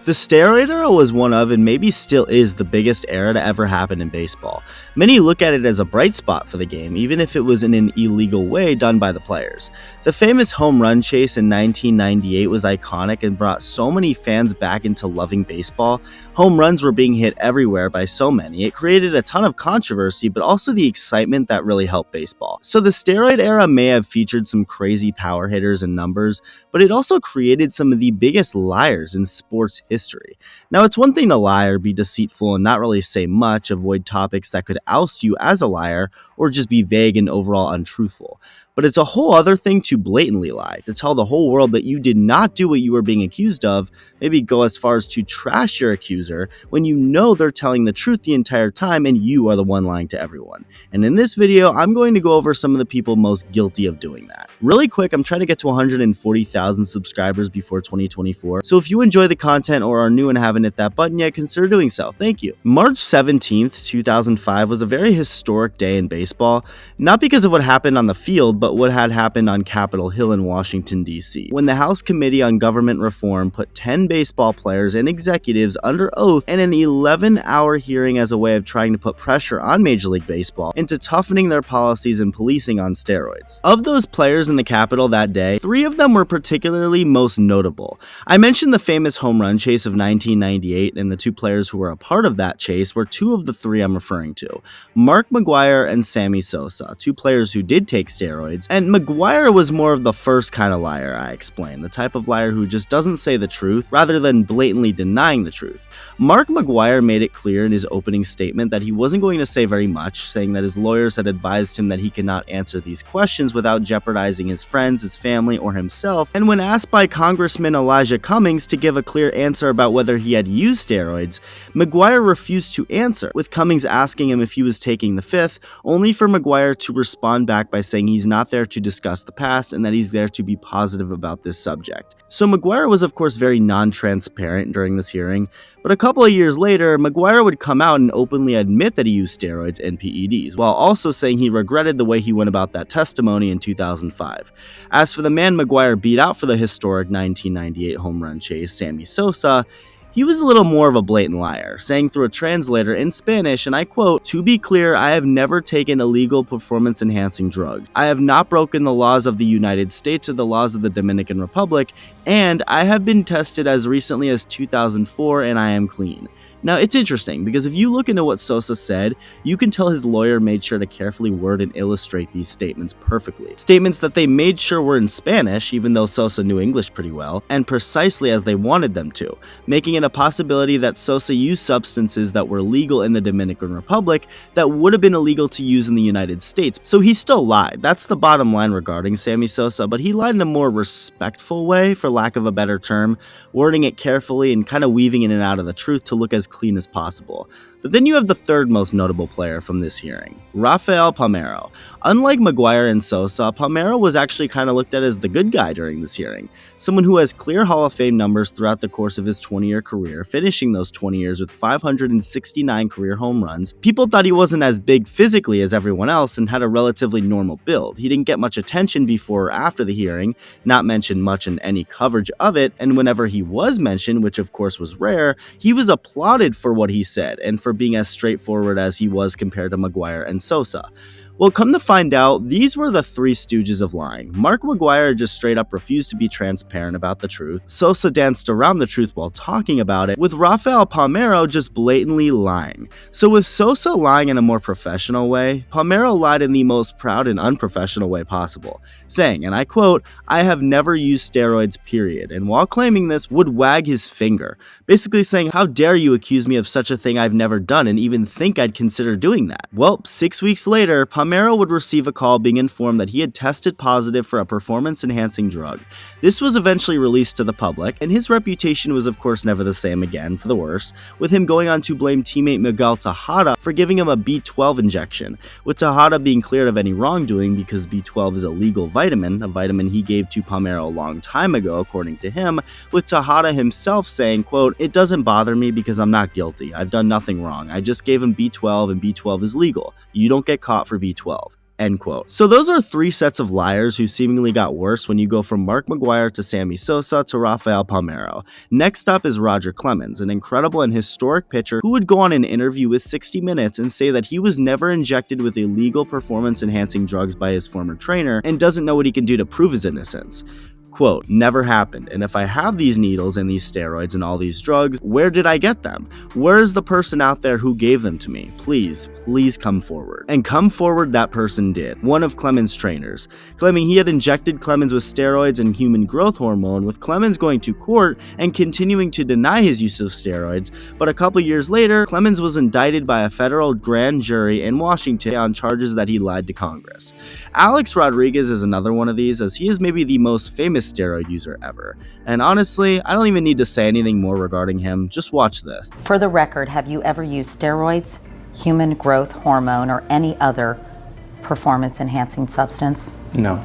The steroid era was one of, and maybe still is, the biggest era to ever happen in baseball. Many look at it as a bright spot for the game, even if it was in an illegal way done by the players. The famous home run chase in 1998 was iconic and brought so many fans back into loving baseball. Home runs were being hit everywhere by so many. It created a ton of controversy, but also the excitement that really helped baseball. So the steroid era may have featured some crazy power hitters and numbers, but it also created some of the biggest liars in sports history. Now, it's one thing to lie or be deceitful and not really say much, avoid topics that could oust you as a liar, or just be vague and overall untruthful. But it's a whole other thing to blatantly lie, to tell the whole world that you did not do what you were being accused of, maybe go as far as to trash your accuser when you know they're telling the truth the entire time and you are the one lying to everyone. And in this video, I'm going to go over some of the people most guilty of doing that. Really quick, I'm trying to get to 140,000 subscribers before 2024, so if you enjoy the content or are new and haven't hit that button yet, consider doing so. Thank you. March 17th, 2005 was a very historic day in baseball, not because of what happened on the field, but what had happened on Capitol Hill in Washington, D.C., when the House Committee on Government Reform put 10 baseball players and executives under oath in an 11-hour hearing as a way of trying to put pressure on Major League Baseball into toughening their policies and policing on steroids. Of those players in the Capitol that day, 3 of them were particularly most notable. I mentioned the famous home run chase of 1998, and the 2 players who were a part of that chase were 2 of the 3 I'm referring to: Mark McGwire and Sammy Sosa, 2 players who did take steroids. And McGwire was more of the first kind of liar I explained, the type of liar who just doesn't say the truth rather than blatantly denying the truth. Mark McGwire made it clear in his opening statement that he wasn't going to say very much, saying that his lawyers had advised him that he cannot answer these questions without jeopardizing his friends, his family, or himself. And when asked by Congressman Elijah Cummings to give a clear answer about whether he had used steroids, McGwire refused to answer, with Cummings asking him if he was taking the 5th, only for McGwire to respond back by saying he's not there to discuss the past and that he's there to be positive about this subject. So McGwire was of course very non-transparent during this hearing, but a couple of years later, McGwire would come out and openly admit that he used steroids and PEDs, while also saying he regretted the way he went about that testimony in 2005. As for the man McGwire beat out for the historic 1998 home run chase, Sammy Sosa, he was a little more of a blatant liar, saying through a translator in Spanish, and I quote, "To be clear, I have never taken illegal performance-enhancing drugs. I have not broken the laws of the United States or the laws of the Dominican Republic, and I have been tested as recently as 2004 and I am clean." Now, it's interesting because if you look into what Sosa said, you can tell his lawyer made sure to carefully word and illustrate these statements perfectly. Statements that they made sure were in Spanish, even though Sosa knew English pretty well, and precisely as they wanted them to, making it a possibility that Sosa used substances that were legal in the Dominican Republic that would have been illegal to use in the United States. So he still lied. That's the bottom line regarding Sammy Sosa, but he lied in a more respectful way, for lack of a better term, wording it carefully and kind of weaving in and out of the truth to look as clean as possible. But then you have the third most notable player from this hearing, Rafael Palmeiro. Unlike McGwire and Sosa, Palmeiro was actually kind of looked at as the good guy during this hearing, someone who has clear Hall of Fame numbers throughout the course of his 20-year career, finishing those 20 years with 569 career home runs. People thought he wasn't as big physically as everyone else and had a relatively normal build. He didn't get much attention before or after the hearing, not mentioned much in any coverage of it, and whenever he was mentioned, which of course was rare, he was applauded for what he said and for being as straightforward as he was compared to McGwire and Sosa. Well, come to find out, these were the 3 stooges of lying. Mark McGwire just straight up refused to be transparent about the truth. Sosa danced around the truth while talking about it, with Rafael Palmeiro just blatantly lying. So with Sosa lying in a more professional way, Palmeiro lied in the most proud and unprofessional way possible, saying, and I quote, "I have never used steroids, period," and while claiming this, would wag his finger, basically saying, "How dare you accuse me of such a thing I've never done and even think I'd consider doing that?" Well, 6 weeks later, Palmeiro would receive a call being informed that he had tested positive for a performance-enhancing drug. This was eventually released to the public, and his reputation was of course never the same again, for the worse, with him going on to blame teammate Miguel Tejada for giving him a B12 injection, with Tejada being cleared of any wrongdoing because B12 is a legal vitamin, a vitamin he gave to Palmeiro a long time ago, according to him, with Tejada himself saying, quote, "It doesn't bother me because I'm not guilty. I've done nothing wrong. I just gave him B12 and B12 is legal. You don't get caught for B12. end quote. So those are 3 sets of liars who seemingly got worse when you go from Mark McGuire to Sammy Sosa to Rafael Palmeiro. Next up is Roger Clemens, an incredible and historic pitcher who would go on an interview with 60 Minutes and say that he was never injected with illegal performance-enhancing drugs by his former trainer and doesn't know what he can do to prove his innocence. Quote, never happened, and if I have these needles and these steroids and all these drugs, where did I get them? Where is the person out there who gave them to me? Please come forward. And come forward that person did, one of Clemens' trainers, claiming he had injected Clemens with steroids and human growth hormone, with Clemens going to court and continuing to deny his use of steroids, but a couple years later, Clemens was indicted by a federal grand jury in Washington on charges that he lied to Congress. Alex Rodriguez is another one of these, as he is maybe the most famous steroid user ever. And honestly, I don't even need to say anything more regarding him, just watch this. For the record, have you ever used steroids, human growth hormone, or any other performance-enhancing substance? No.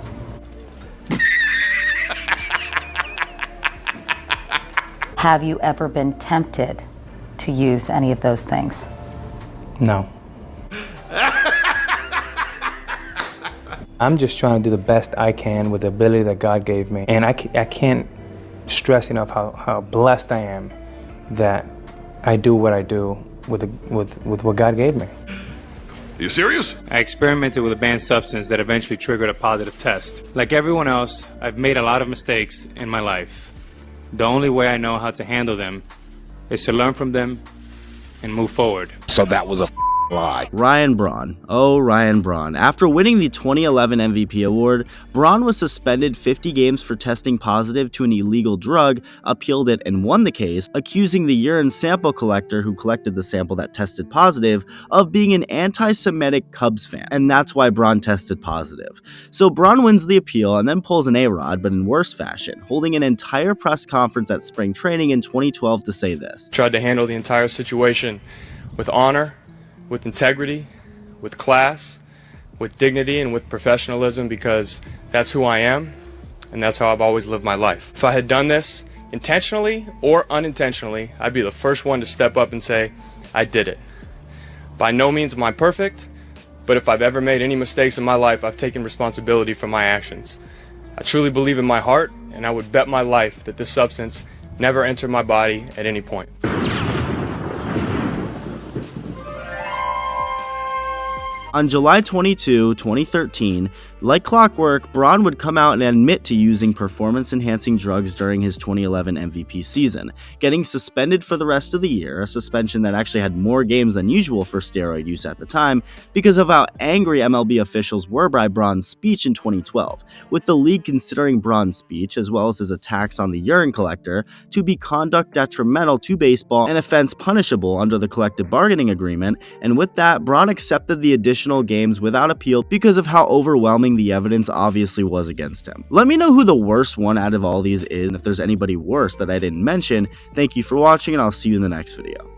Have you ever been tempted to use any of those things? No. I'm just trying to do the best I can with the ability that God gave me. And I can't stress enough how blessed I am that I do what I do with what God gave me. Are you serious? I experimented with a banned substance that eventually triggered a positive test. Like everyone else, I've made a lot of mistakes in my life. The only way I know how to handle them is to learn from them and move forward. So that was a lie. Ryan Braun. Oh, Ryan Braun. After winning the 2011 MVP award, Braun was suspended 50 games for testing positive to an illegal drug, appealed it, and won the case, accusing the urine sample collector who collected the sample that tested positive of being an anti-Semitic Cubs fan. And that's why Braun tested positive. So Braun wins the appeal and then pulls an A-Rod, but in worse fashion, holding an entire press conference at spring training in 2012 to say this. Tried to handle the entire situation with honor, with integrity, with class, with dignity, and with professionalism, because that's who I am and that's how I've always lived my life. If I had done this intentionally or unintentionally, I'd be the first one to step up and say, I did it. By no means am I perfect, but if I've ever made any mistakes in my life, I've taken responsibility for my actions. I truly believe in my heart, and I would bet my life that this substance never entered my body at any point. On July 22, 2013, like clockwork, Braun would come out and admit to using performance-enhancing drugs during his 2011 MVP season, getting suspended for the rest of the year, a suspension that actually had more games than usual for steroid use at the time, because of how angry MLB officials were by Braun's speech in 2012, with the league considering Braun's speech, as well as his attacks on the urine collector, to be conduct detrimental to baseball and offense punishable under the collective bargaining agreement, and with that, Braun accepted the additional games without appeal because of how overwhelming the evidence obviously was against him. Let me know who the worst one out of all these is, and if there's anybody worse that I didn't mention. Thank you for watching, and I'll see you in the next video.